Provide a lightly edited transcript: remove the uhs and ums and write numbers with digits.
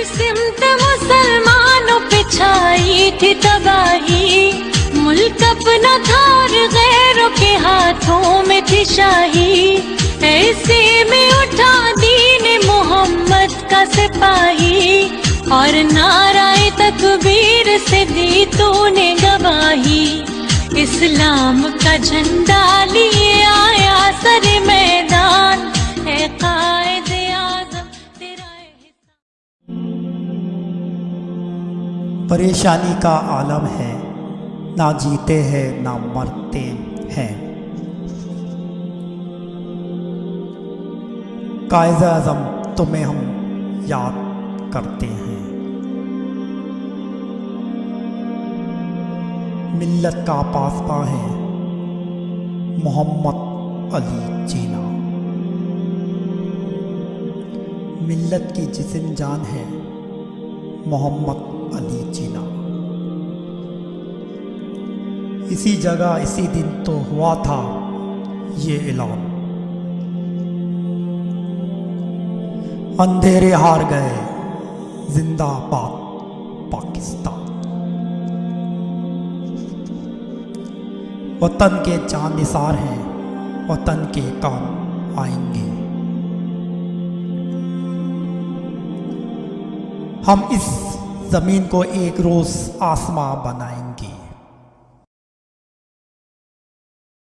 सिमत मुसलमानों पे छाई थी तबाही, मुल्क अपना था और गैरों के हाथों में थी शाही। ऐसे में उठा दीन मोहम्मद का सिपाही, और नाराए तकबीर से दी तूने गवाही। इस्लाम का झंडा लिए आया सर मैदान, है कायद आज़म तेरा परेशानी का आलम है, ना जीते हैं ना मरते हैं। कायद आज़म तुम्हें हम याद करते हैं। मिल्लत का पासबा है मोहम्मद अली जीना, मिल्लत की जिस्म जान है मोहम्मद अली जीना। इसी जगह इसी दिन तो हुआ था ये ऐलान, अंधेरे हार गए जिंदाबाद पाकिस्तान। वतन के चांद निसार हैं, वतन के काम आएंगे। हम इस ज़मीन को एक रोज़ आसमां बनाएंगे।